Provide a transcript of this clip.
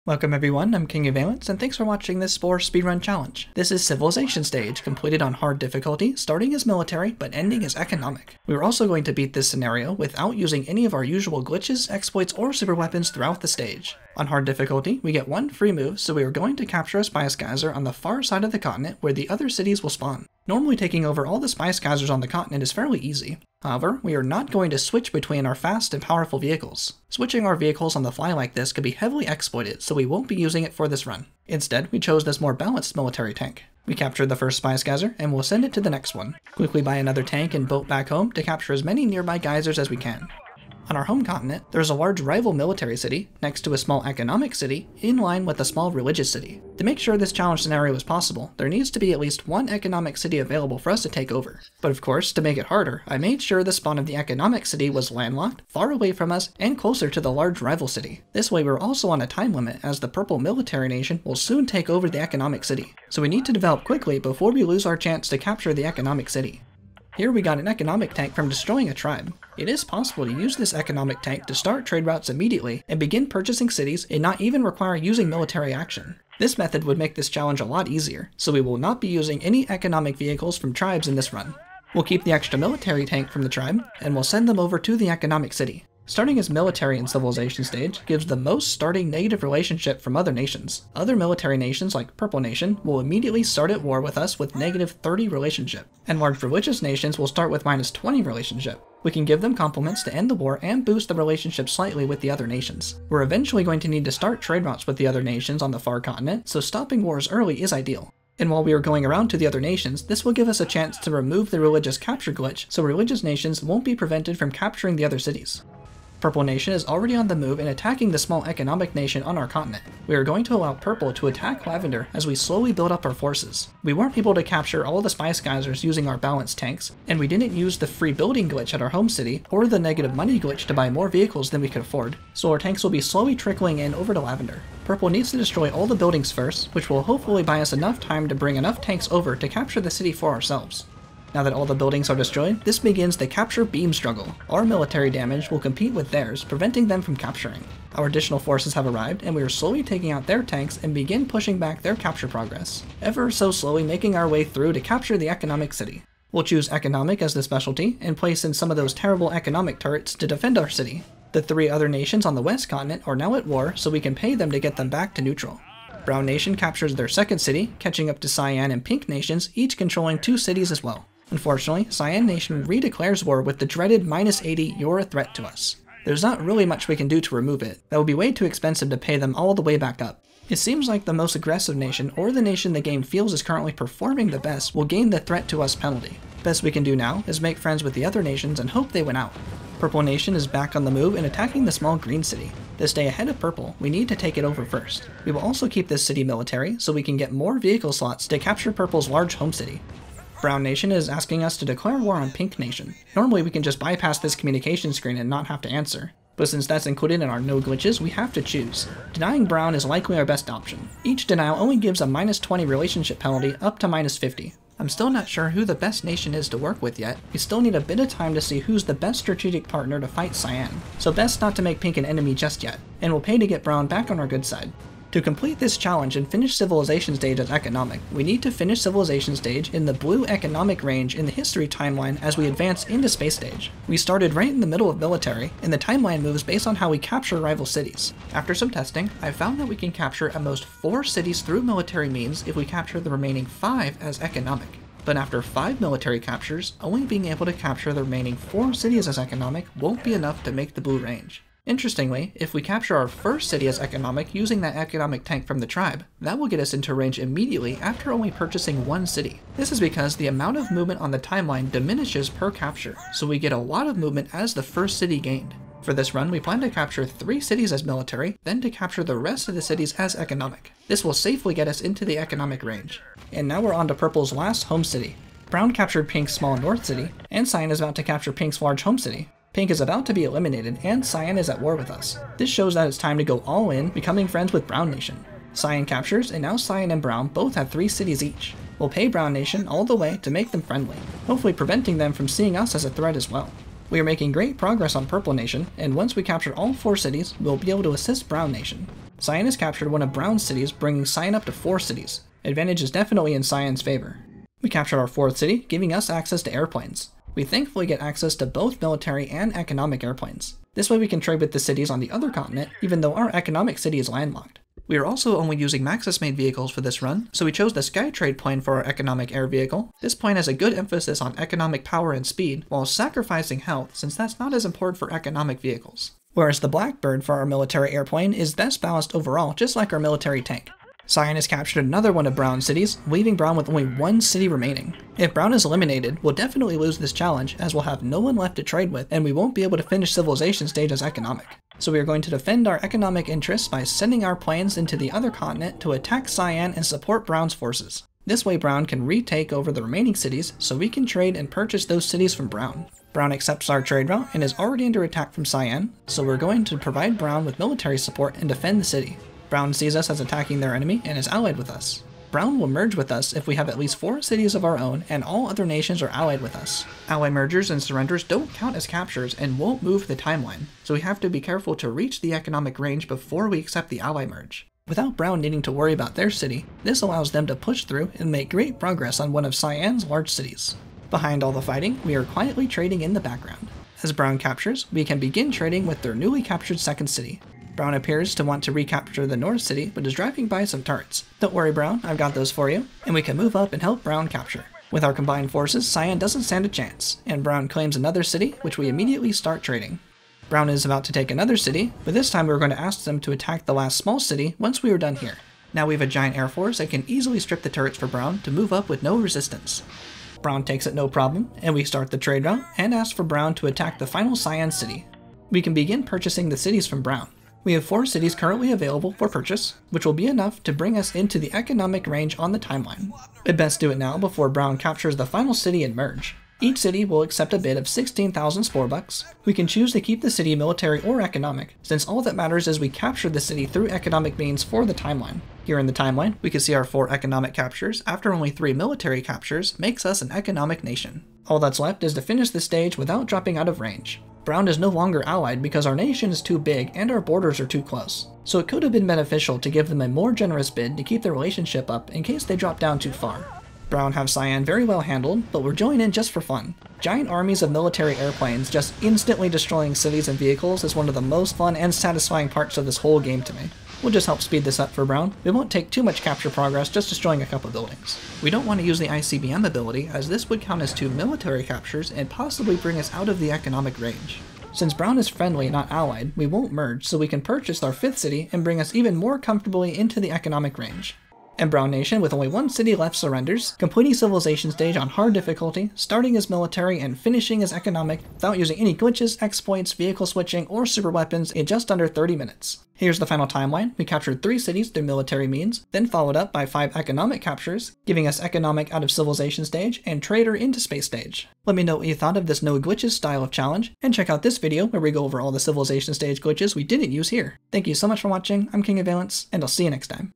Welcome everyone, I'm King of Valence, and thanks for watching this Spore speedrun challenge. This is Civilization stage, completed on hard difficulty, starting as military, but ending as economic. We're also going to beat this scenario without using any of our usual glitches, exploits, or super weapons throughout the stage. On hard difficulty, we get one free move, so we are going to capture a spice geyser on the far side of the continent where the other cities will spawn. Normally taking over all the spice geysers on the continent is fairly easy. However, we are not going to switch between our fast and powerful vehicles. Switching our vehicles on the fly like this could be heavily exploited, so we won't be using it for this run. Instead, we chose this more balanced military tank. We captured the first spice geyser, and we'll send it to the next one. Quickly buy another tank and boat back home to capture as many nearby geysers as we can. On our home continent, there is a large rival military city, next to a small economic city, in line with a small religious city. To make sure this challenge scenario is possible, there needs to be at least one economic city available for us to take over. But of course, to make it harder, I made sure the spawn of the economic city was landlocked, far away from us, and closer to the large rival city. This way we're also on a time limit, as the purple military nation will soon take over the economic city. So we need to develop quickly before we lose our chance to capture the economic city. Here we got an economic tank from destroying a tribe. It is possible to use this economic tank to start trade routes immediately and begin purchasing cities and not even require using military action. This method would make this challenge a lot easier, so we will not be using any economic vehicles from tribes in this run. We'll keep the extra military tank from the tribe, and we'll send them over to the economic city. Starting as military in Civilization stage gives the most starting negative relationship from other nations. Other military nations like Purple Nation will immediately start at war with us with negative 30 relationship, and large religious nations will start with minus 20 relationship. We can give them compliments to end the war and boost the relationship slightly with the other nations. We're eventually going to need to start trade routes with the other nations on the far continent, so stopping wars early is ideal. And while we are going around to the other nations, this will give us a chance to remove the religious capture glitch, so religious nations won't be prevented from capturing the other cities. Purple Nation is already on the move and attacking the small economic nation on our continent. We are going to allow Purple to attack Lavender as we slowly build up our forces. We weren't able to capture all the spice geysers using our balanced tanks, and we didn't use the free building glitch at our home city or the negative money glitch to buy more vehicles than we could afford, so our tanks will be slowly trickling in over to Lavender. Purple needs to destroy all the buildings first, which will hopefully buy us enough time to bring enough tanks over to capture the city for ourselves. Now that all the buildings are destroyed, this begins the capture beam struggle. Our military damage will compete with theirs, preventing them from capturing. Our additional forces have arrived, and we are slowly taking out their tanks and begin pushing back their capture progress, ever so slowly making our way through to capture the economic city. We'll choose economic as the specialty, and place in some of those terrible economic turrets to defend our city. The three other nations on the west continent are now at war, so we can pay them to get them back to neutral. Brown Nation captures their second city, catching up to Cyan and Pink Nations, each controlling 2 cities as well. Unfortunately, Cyan Nation redeclares war with the dreaded minus 80 "you're a threat to us." There's not really much we can do to remove it. That would be way too expensive to pay them all the way back up. It seems like the most aggressive nation, or the nation the game feels is currently performing the best, will gain the threat to us penalty. Best we can do now is make friends with the other nations and hope they win out. Purple Nation is back on the move and attacking the small green city. To stay ahead of Purple, we need to take it over first. We will also keep this city military, so we can get more vehicle slots to capture Purple's large home city. Brown Nation is asking us to declare war on Pink Nation. Normally we can just bypass this communication screen and not have to answer, but since that's included in our no glitches, we have to choose. Denying Brown is likely our best option. Each denial only gives a minus 20 relationship penalty up to minus 50. I'm still not sure who the best nation is to work with yet. We still need a bit of time to see who's the best strategic partner to fight Cyan, so best not to make Pink an enemy just yet, and we'll pay to get Brown back on our good side. To complete this challenge and finish Civilization stage as economic, we need to finish Civilization stage in the blue economic range in the history timeline as we advance into space stage. We started right in the middle of military, and the timeline moves based on how we capture rival cities. After some testing, I found that we can capture at most 4 cities through military means if we capture the remaining 5 as economic. But after 5 military captures, only being able to capture the remaining 4 cities as economic won't be enough to make the blue range. Interestingly, if we capture our first city as economic using that economic tank from the tribe, that will get us into range immediately after only purchasing 1 city. This is because the amount of movement on the timeline diminishes per capture, so we get a lot of movement as the first city gained. For this run, we plan to capture 3 cities as military, then to capture the rest of the cities as economic. This will safely get us into the economic range. And now we're on to Purple's last home city. Brown captured Pink's small north city, and Cyan is about to capture Pink's large home city. Pink is about to be eliminated, and Cyan is at war with us. This shows that it's time to go all in, becoming friends with Brown Nation. Cyan captures, and now Cyan and Brown both have 3 cities each. We'll pay Brown Nation all the way to make them friendly, hopefully preventing them from seeing us as a threat as well. We are making great progress on Purple Nation, and once we capture all 4 cities, we'll be able to assist Brown Nation. Cyan has captured one of Brown's cities, bringing Cyan up to 4 cities. Advantage is definitely in Cyan's favor. We captured our 4th city, giving us access to airplanes. We thankfully get access to both military and economic airplanes. This way we can trade with the cities on the other continent, even though our economic city is landlocked. We are also only using Maxis made vehicles for this run, so we chose the Skytrade plane for our economic air vehicle. This plane has a good emphasis on economic power and speed, while sacrificing health, since that's not as important for economic vehicles. Whereas the Blackbird for our military airplane is best balanced overall, just like our military tank. Cyan has captured another one of Brown's cities, leaving Brown with only 1 city remaining. If Brown is eliminated, we'll definitely lose this challenge, as we'll have no one left to trade with, and we won't be able to finish civilization stage as economic. So we are going to defend our economic interests by sending our planes into the other continent to attack Cyan and support Brown's forces. This way Brown can retake over the remaining cities, so we can trade and purchase those cities from Brown. Brown accepts our trade route and is already under attack from Cyan, so we're going to provide Brown with military support and defend the city. Brown sees us as attacking their enemy and is allied with us. Brown will merge with us if we have at least 4 cities of our own and all other nations are allied with us. Ally mergers and surrenders don't count as captures and won't move the timeline, so we have to be careful to reach the economic range before we accept the ally merge. Without Brown needing to worry about their city, this allows them to push through and make great progress on one of Cyan's large cities. Behind all the fighting, we are quietly trading in the background. As Brown captures, we can begin trading with their newly captured 2nd city. Brown appears to want to recapture the North City, but is driving by some turrets. Don't worry Brown, I've got those for you, and we can move up and help Brown capture. With our combined forces, Cyan doesn't stand a chance, and Brown claims another city, which we immediately start trading. Brown is about to take another city, but this time we're going to ask them to attack the last small city once we are done here. Now we have a giant air force that can easily strip the turrets for Brown to move up with no resistance. Brown takes it no problem, and we start the trade route and ask for Brown to attack the final Cyan city. We can begin purchasing the cities from Brown. We have 4 cities currently available for purchase, which will be enough to bring us into the economic range on the timeline. We'd best do it now before Brown captures the final city and merge. Each city will accept a bid of 16,000 Spore bucks. We can choose to keep the city military or economic, since all that matters is we capture the city through economic means for the timeline. Here in the timeline, we can see our 4 economic captures after only 3 military captures makes us an economic nation. All that's left is to finish the stage without dropping out of range. Brown is no longer allied because our nation is too big and our borders are too close, so it could have been beneficial to give them a more generous bid to keep their relationship up in case they drop down too far. Brown have Cyan very well handled, but we're joining in just for fun. Giant armies of military airplanes just instantly destroying cities and vehicles is one of the most fun and satisfying parts of this whole game to me. We'll just help speed this up for Brown. We won't take too much capture progress, just destroying a couple buildings. We don't want to use the ICBM ability, as this would count as 2 military captures and possibly bring us out of the economic range. Since Brown is friendly, not allied, we won't merge, so we can purchase our 5th city and bring us even more comfortably into the economic range. And Brown Nation, with only 1 city left, surrenders, completing civilization stage on hard difficulty, starting as military and finishing as economic without using any glitches, exploits, vehicle switching, or super weapons in just under 30 minutes. Here's the final timeline. We captured 3 cities through military means, then followed up by 5 economic captures, giving us economic out of civilization stage and trader into space stage. Let me know what you thought of this no glitches style of challenge, and check out this video where we go over all the civilization stage glitches we didn't use here. Thank you so much for watching, I'm King of Valence, and I'll see you next time.